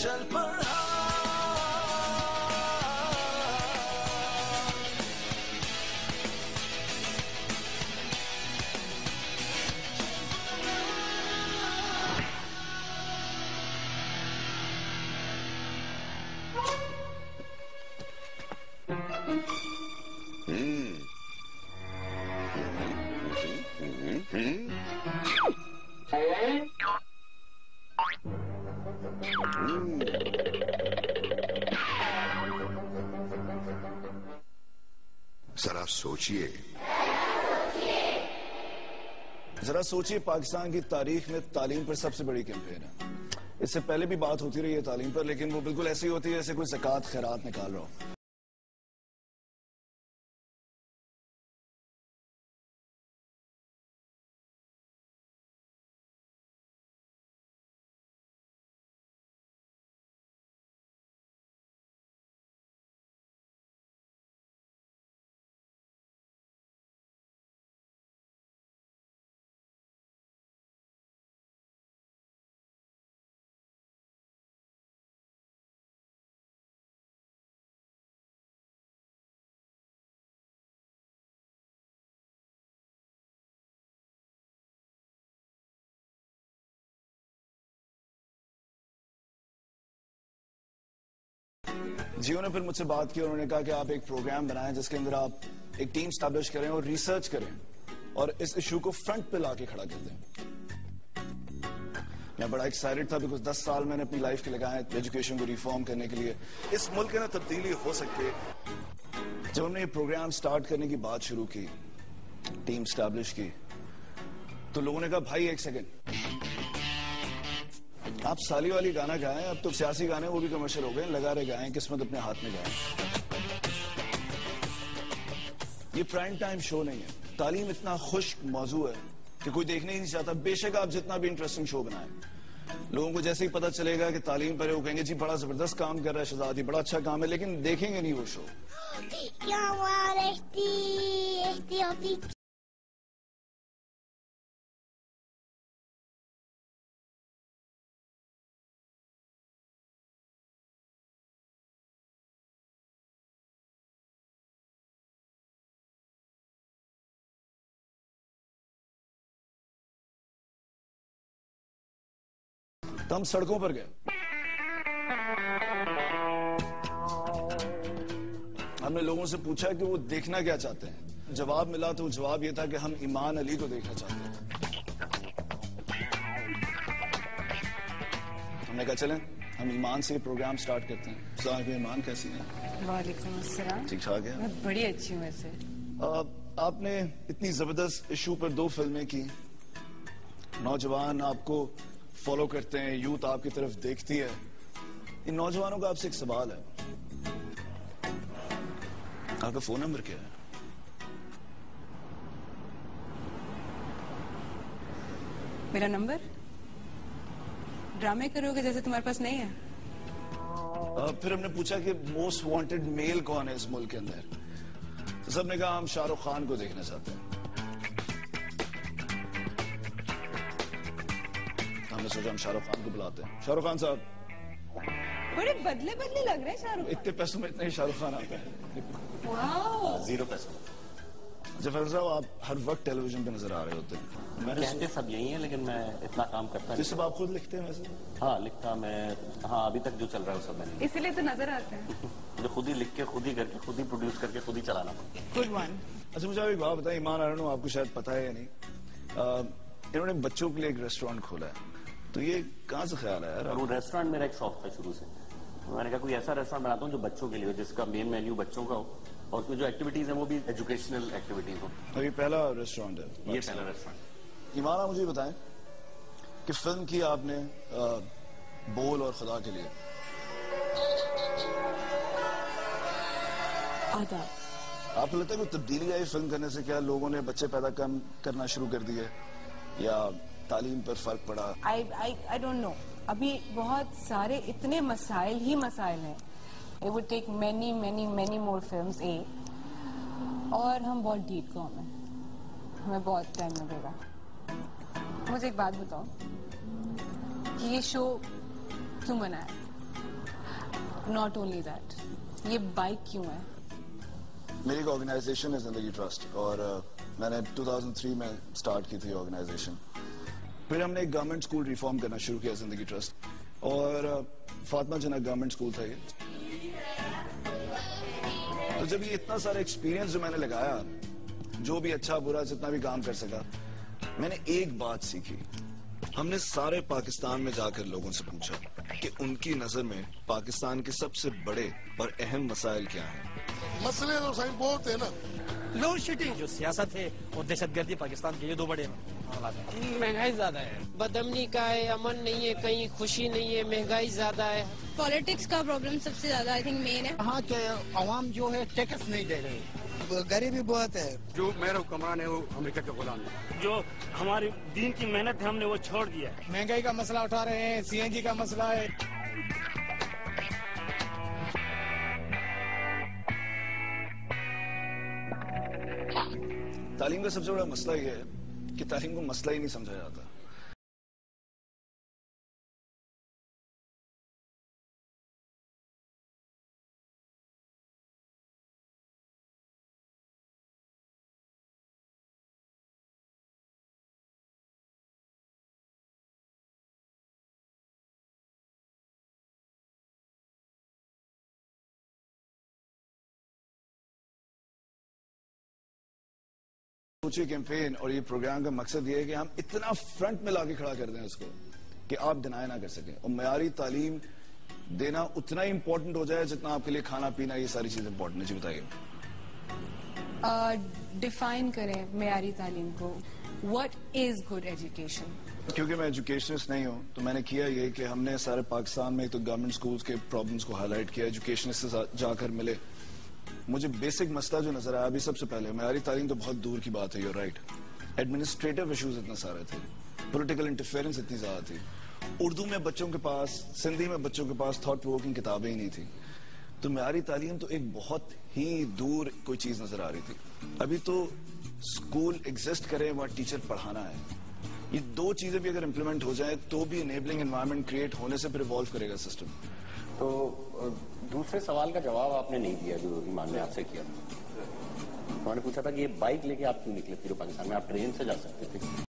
चल पड़ा। जरा सोचिए, पाकिस्तान की तारीख में तालीम पर सबसे बड़ी कैंपेन है। इससे पहले भी बात होती रही है तालीम पर, लेकिन वो बिल्कुल ऐसी होती है जैसे कोई ज़कात खैरात निकाल रहा हो। जियो ने फिर मुझसे बात की, उन्होंने कहा कि आप एक प्रोग्राम बनाएं जिसके अंदर आप एक टीम स्टैब्लिश करें और रिसर्च करें और इस इशू को फ्रंट पे लाके खड़ा कर दें। मैं बड़ा एक्साइटेड था बिकॉज 10 साल मैंने अपनी लाइफ के लगाए एजुकेशन को रिफॉर्म करने के लिए। इस मुल्क के अंदर तब्दीली हो सकती है। जब हमने ये प्रोग्राम स्टार्ट करने की बात शुरू की, टीम स्टैब्लिश की, तो लोगों ने कहा भाई एक सेकेंड, आप साली वाली गाना गाएं, अब तो सियासी गाने वो भी कमर्शियल हो गए, लगा रहे गाएं, किस्मत अपने हाथ में गाएं। ये प्राइम टाइम शो नहीं है। तालीम इतना खुश्क मौजू है कि कोई देखने ही नहीं चाहता, बेशक आप जितना भी इंटरेस्टिंग शो बनाएं। लोगों को जैसे ही पता चलेगा कि तालीम पर है, वो कहेंगे जी बड़ा जबरदस्त काम कर रहा है शहजादी, बड़ा अच्छा काम है, लेकिन देखेंगे नहीं वो शो। तो हम सड़कों पर गए। हमने लोगों से पूछा कि वो देखना क्या चाहते हैं। जवाब मिला तो जवाब ये था कि हम ईमान अली को देखना चाहते हैं। हमने कहा चलें हम ईमान से प्रोग्राम स्टार्ट करते हैं। सलाम ईमान, कैसी हैं? वालेकुम अस्सलाम। ठीक ठाक है? मैं बड़ी अच्छी हूँ वैसे। आपने इतनी जबरदस्त इशू पर 2 फिल्में की, नौजवान आपको फॉलो करते हैं, यूथ आपकी तरफ देखती है। इन नौजवानों का आपसे एक सवाल है, आपका फोन नंबर क्या है? मेरा नंबर? ड्रामे करोगे जैसे तुम्हारे पास नहीं है? फिर हमने पूछा कि मोस्ट वांटेड मेल कौन है इस मुल्क के अंदर, तो सबने कहा हम शाहरुख खान को देखना चाहते हैं। हमने सोचा हम शाहरुख खान को बुलाते हैं। शाहरुख खान साहब, बड़े बदले बदले लग रहे हैं शाहरुख। इतने पैसों में इतना ही शाहरुख खान आता है। वाह, 0 पैसों। जफर साहब, आप हर वक्त टेलीविजन पे नजर आ रहे होते हैं। कहते सब यही है, लेकिन मैं इतना काम करता नहीं। ये सब आप खुद लिखते हैं वैसे? हाँ, लिखता मैं। हाँ, अभी तक जो चल रहा है वो सब मैंने। इसीलिए तो नजर आते हैं। जो खुद ही लिख के, खुद ही करके, खुद ही प्रोड्यूस करके, खुद ही चलाना पड़ता है। Good one. अच्छा, मुझे आप एक बात बताएं, ईमान आरनू, आपको शायद पता है या नहीं, इन्होंने बच्चों के लिए एक रेस्टोरेंट खोला है, तो ये कहाँ से ख्याल है यार? और वो रेस्टोरेंट मेरा एक शौक था शुरू से। मैंने कहा कोई ऐसा रेस्टोरेंट बनाता हूँ जो बच्चों के लिए हो, जिसका मेन मेन्यू बच्चों का हो और उसमें जो एक्टिविटीज है वो भी एजुकेशनल एक्टिविटीज हो। तो ये पहला रेस्टोरेंट है? ये पहला रेस्टोरेंट। ईमान, मुझे बताएं कि फिल्म की आपने बोल और खुदा के लिए आपको लगता है कोई तब्दीली आई फिल्म करने से? क्या लोगों ने बच्चे पैदा कम करना शुरू कर दिए या तालीम पर फर्क पड़ा? I don't know. अभी बहुत सारे इतने मसाइल ही मसाइल हैं। It would take many many many more films और हम बहुत डीप कॉम है, हमें बहुत टाइम लगेगा। मुझे एक बात बताओ, ये शो क्यों बनाया? नॉट ओनली दैट, ये बाइक क्यों है? मेरी एक ऑर्गेनाइजेशन है जिंदगी ट्रस्ट, और मैंने 2003 में स्टार्ट की थी ऑर्गेनाइजेशन। फिर हमने एक गवर्नमेंट स्कूल रिफॉर्म करना शुरू किया जिंदगी ट्रस्ट, और फातिमा जना गवर्नमेंट स्कूल था ये। तो जब ये इतना सारा एक्सपीरियंस जो मैंने लगाया, जो भी अच्छा बुरा जितना भी काम कर सका, मैंने एक बात सीखी। हमने सारे पाकिस्तान में जाकर लोगों से पूछा कि उनकी नजर में पाकिस्तान के सबसे बड़े और अहम मसाइल क्या हैं। मसले तो सही बहुत है ना। लोड शेडिंग जो सियासत है और दहशतगर्दी पाकिस्तान के, ये दो बड़े हालात हैं। महंगाई ज्यादा है, बदअमनी का है, अमन नहीं है, कहीं खुशी नहीं है, महंगाई ज्यादा है। पॉलिटिक्स का प्रॉब्लम सबसे ज्यादा आई थिंक मेन है। यहाँ के अवाम जो है टैक्स नहीं दे रहे, गरीबी बहुत है। जो मेरा हुक्मरान है वो अमेरिका के गुलाम है। जो हमारी दीन की मेहनत है हमने वो छोड़ दिया है। महंगाई का मसला उठा रहे हैं, सीएनजी का मसला है। तालीम का सबसे बड़ा मसला यह है कि तालीम को मसला ही नहीं समझा जाता। सोचिए कैंपेन और ये प्रोग्राम का मकसद ये है कि हम इतना फ्रंट में लाके खड़ा कर दें उसको कि आप डिनाई ना कर सकें, और मयारी तालीम देना उतना ही इंपॉर्टेंट हो जाए जितना आपके लिए खाना पीना, ये सारी चीजें इंपॉर्टेंट है। जी बताइए। डिफाइन करें मयारी तालीम को। What is good education? क्योंकि मैं एजुकेशनिस्ट नहीं हूं, तो मैंने किया ये कि हमने सारे पाकिस्तान में तो गवर्नमेंट स्कूल्स के प्रॉब्लम्स को हाईलाइट किया, एजुकेशनिस्ट से जाकर मिले। मुझे बेसिक मसला जो नजर आया अभी सबसे पहले, मयारी तालीम तो बहुत दूर की बात है, यूर राइट। एडमिनिस्ट्रेटिव इश्यूज इतने सारे थे, पॉलिटिकल इंटरफेरेंस इतनी ज्यादा थी, उर्दू में बच्चों के पास, सिंधी में बच्चों के पास थॉट प्रोवोकिंग किताबें ही नहीं थी। तो मयारी तालीम तो एक बहुत ही दूर कोई चीज नजर आ रही थी। अभी तो स्कूल एग्जिस्ट करे, वहां टीचर पढ़ाना है। ये दो चीजें भी अगर इंप्लीमेंट हो जाए तो भी इनेबलिंग एनवायरनमेंट क्रिएट होने से फिर इवॉल्व करेगा सिस्टम। तो दूसरे सवाल का जवाब आपने नहीं दिया जो ईमान ने आपसे किया। उन्होंने पूछा था कि ये बाइक लेके आप क्यों निकले पूरे पाकिस्तान में, आप ट्रेन से जा सकते थे।